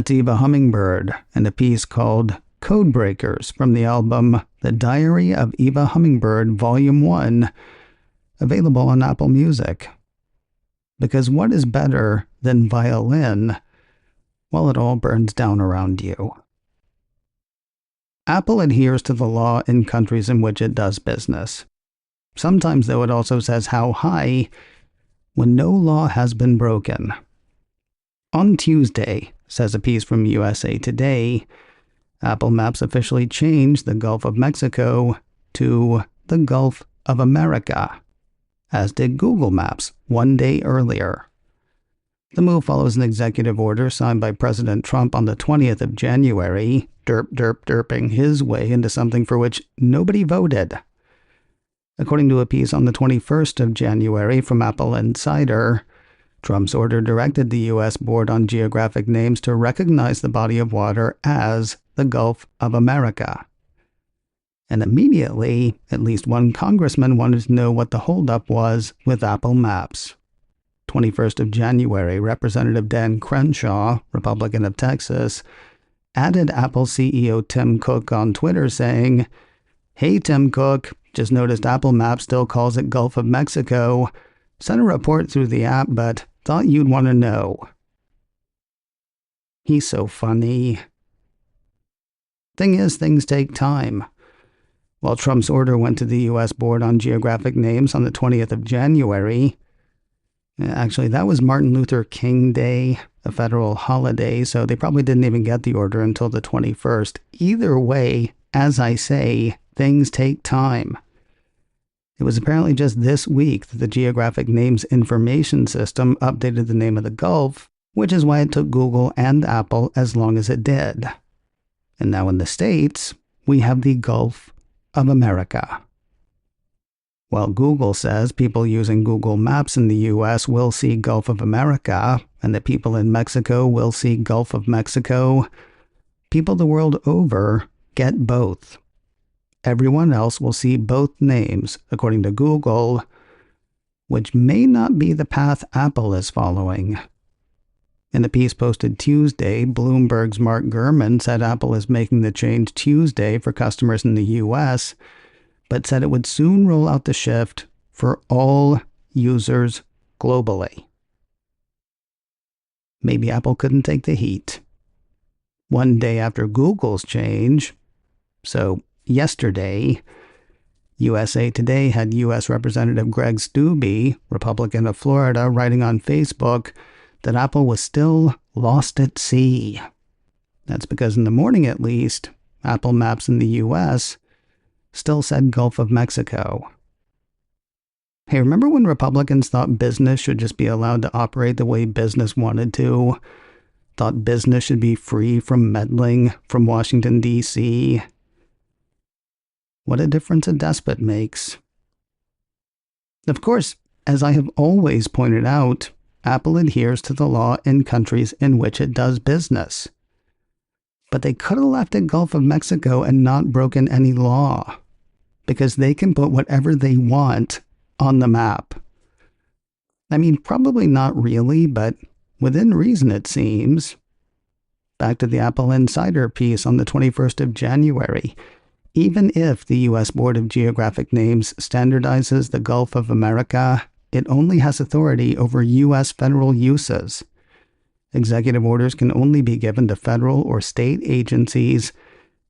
That's Eva Hummingbird and a piece called Codebreakers from the album The Diary of Eva Hummingbird Volume 1, available on Apple Music. Because what is better than violin while it all burns down around you? Apple adheres to the law in countries in which it does business. Sometimes, though, it also says how high when no law has been broken. On Tuesday, says a piece from USA Today, Apple Maps officially changed the Gulf of Mexico to the Gulf of America, as did Google Maps 1 day earlier. The move follows an executive order signed by President Trump on the 20th of January, derping his way into something for which nobody voted. According to a piece on the 21st of January from Apple Insider, Trump's order directed the U.S. Board on Geographic Names to recognize the body of water as the Gulf of America. And immediately, at least one congressman wanted to know what the holdup was with Apple Maps. 21st of January, Representative Dan Crenshaw, Republican of Texas, added Apple CEO Tim Cook on Twitter saying, "Hey Tim Cook, just noticed Apple Maps still calls it Gulf of Mexico. Sent a report through the app, but thought you'd want to know." He's so funny. Thing is, things take time. While Trump's order went to the U.S. Board on Geographic Names on the 20th of January, actually, that was Martin Luther King Day, a federal holiday, so they probably didn't even get the order until the 21st. Either way, as I say, things take time. It was apparently just this week that the Geographic Names Information System updated the name of the Gulf, which is why it took Google and Apple as long as it did. And now in the States, we have the Gulf of America. While Google says people using Google Maps in the U.S. will see Gulf of America, and that people in Mexico will see Gulf of Mexico, people the world over get both. Everyone else will see both names, according to Google, which may not be the path Apple is following. In a piece posted Tuesday, Bloomberg's Mark Gurman said Apple is making the change Tuesday for customers in the U.S., but said it would soon roll out the shift for all users globally. Maybe Apple couldn't take the heat. 1 day after Google's change, so yesterday, USA Today had U.S. Representative Greg Steube, Republican of Florida, writing on Facebook that Apple was still lost at sea. That's because in the morning at least, Apple Maps in the U.S. still said Gulf of Mexico. Hey, remember when Republicans thought business should just be allowed to operate the way business wanted to? Thought business should be free from meddling from Washington, D.C.? What a difference a despot makes. Of course, as I have always pointed out, Apple adheres to the law in countries in which it does business. But they could have left it Gulf of Mexico and not broken any law, because they can put whatever they want on the map. I mean, probably not really, but within reason it seems. Back to the Apple Insider piece on the 21st of January. Even if the U.S. Board of Geographic Names standardizes the Gulf of America, it only has authority over U.S. federal uses. Executive orders can only be given to federal or state agencies,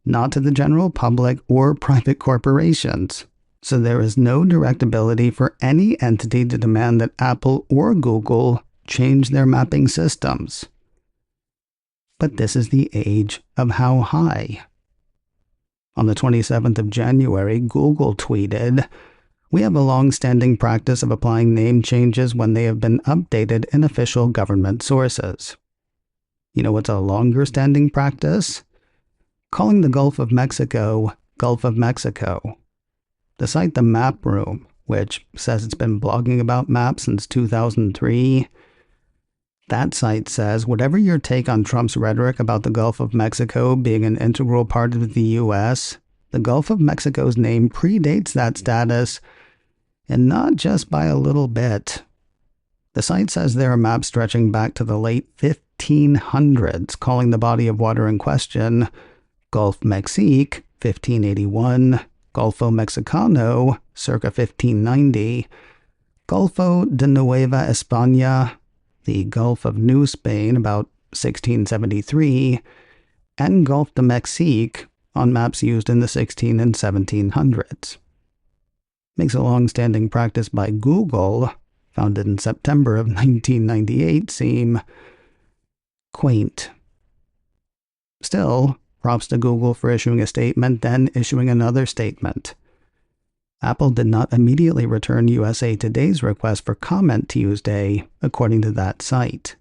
not to the general public or private corporations. So there is no direct ability for any entity to demand that Apple or Google change their mapping systems. But this is the age of how high. On the 27th of January, Google tweeted, "We have a long-standing practice of applying name changes when they have been updated in official government sources." You know what's a longer-standing practice? Calling the Gulf of Mexico, Gulf of Mexico. The site The Map Room, which says it's been blogging about maps since 2003, that site says whatever your take on Trump's rhetoric about the Gulf of Mexico being an integral part of the U.S., the Gulf of Mexico's name predates that status, and not just by a little bit. The site says there are maps stretching back to the late 1500s, calling the body of water in question Gulf Mexique, 1581, Golfo Mexicano, circa 1590, Golfo de Nueva España, the Gulf of New Spain, about 1673, and Gulf de Mexique on maps used in the 16 and 1700s. Makes a long-standing practice by Google, founded in September of 1998, seem quaint. Still, props to Google for issuing a statement, then issuing another statement. Apple did not immediately return USA Today's request for comment Tuesday, according to that site.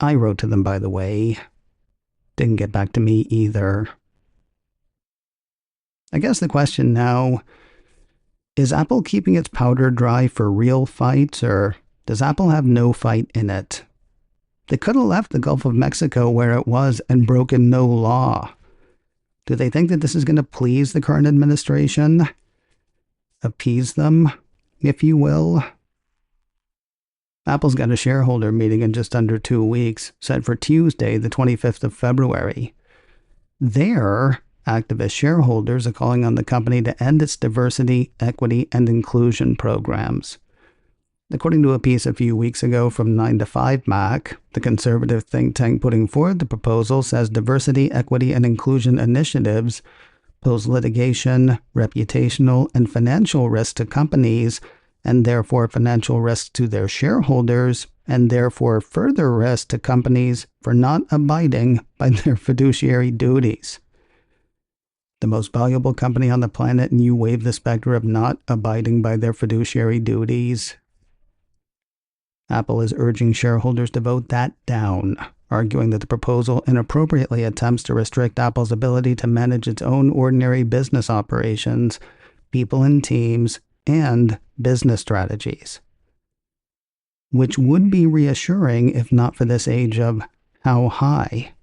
I wrote to them, by the way. Didn't get back to me either. I guess the question now, is Apple keeping its powder dry for real fights, or does Apple have no fight in it? They could have left the Gulf of Mexico where it was and broken no law. Do they think that this is going to please the current administration? Appease them, if you will? Apple's got a shareholder meeting in just under 2 weeks, set for Tuesday, the 25th of February. There, activist shareholders are calling on the company to end its diversity, equity, and inclusion programs. According to a piece a few weeks ago from 9 to 5 Mac, the conservative think tank putting forward the proposal says diversity, equity, and inclusion initiatives pose litigation, reputational, and financial risks to companies, and therefore financial risks to their shareholders, and therefore further risk to companies for not abiding by their fiduciary duties. The most valuable company on the planet, and you wave the specter of not abiding by their fiduciary duties? Apple is urging shareholders to vote that down, arguing that the proposal inappropriately attempts to restrict Apple's ability to manage its own ordinary business operations, people and teams, and business strategies. Which would be reassuring if not for this age of how high.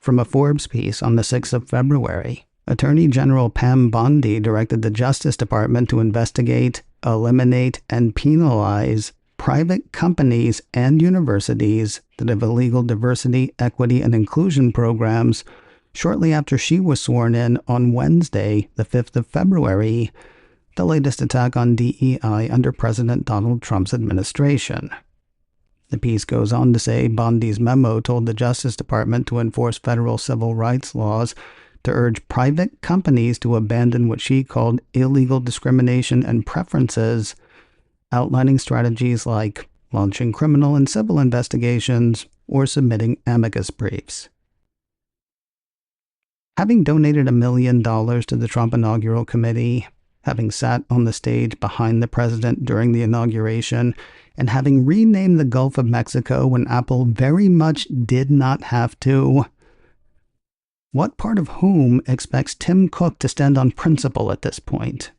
From a Forbes piece on the 6th of February, Attorney General Pam Bondi directed the Justice Department to investigate, eliminate, and penalize private companies and universities that have illegal diversity, equity, and inclusion programs shortly after she was sworn in on Wednesday, the 5th of February, the latest attack on DEI under President Donald Trump's administration. The piece goes on to say Bondi's memo told the Justice Department to enforce federal civil rights laws to urge private companies to abandon what she called illegal discrimination and preferences, outlining strategies like launching criminal and civil investigations or submitting amicus briefs. Having donated $1 million to the Trump Inaugural Committee, having sat on the stage behind the president during the inauguration, and having renamed the Gulf of Mexico when Apple very much did not have to, what part of whom expects Tim Cook to stand on principle at this point?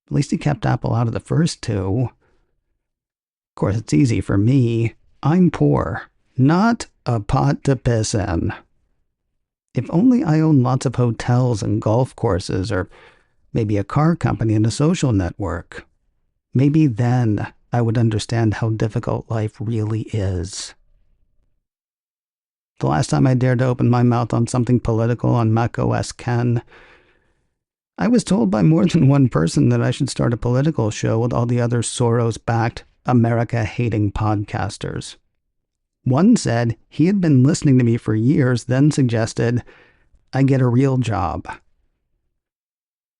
At least he kept Apple out of the first two. Of course, it's easy for me. I'm poor. Not a pot to piss in. If only I owned lots of hotels and golf courses, or maybe a car company and a social network. Maybe then I would understand how difficult life really is. The last time I dared to open my mouth on something political on macOS Ken, I was told by more than one person that I should start a political show with all the other Soros-backed, America-hating podcasters. One said he had been listening to me for years, then suggested I get a real job.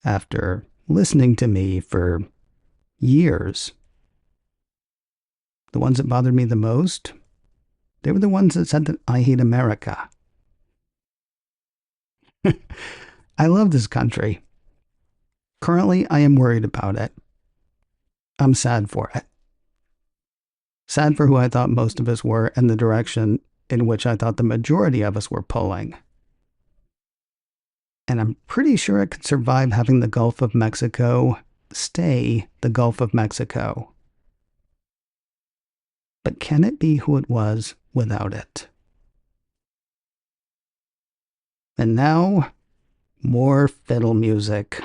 After listening to me for years, the ones that bothered me the most, they were the ones that said that I hate America. I love this country. Currently, I am worried about it. I'm sad for it. Sad for who I thought most of us were and the direction in which I thought the majority of us were pulling. And I'm pretty sure it could survive having the Gulf of Mexico stay the Gulf of Mexico. But can it be who it was without it? And now, more fiddle music.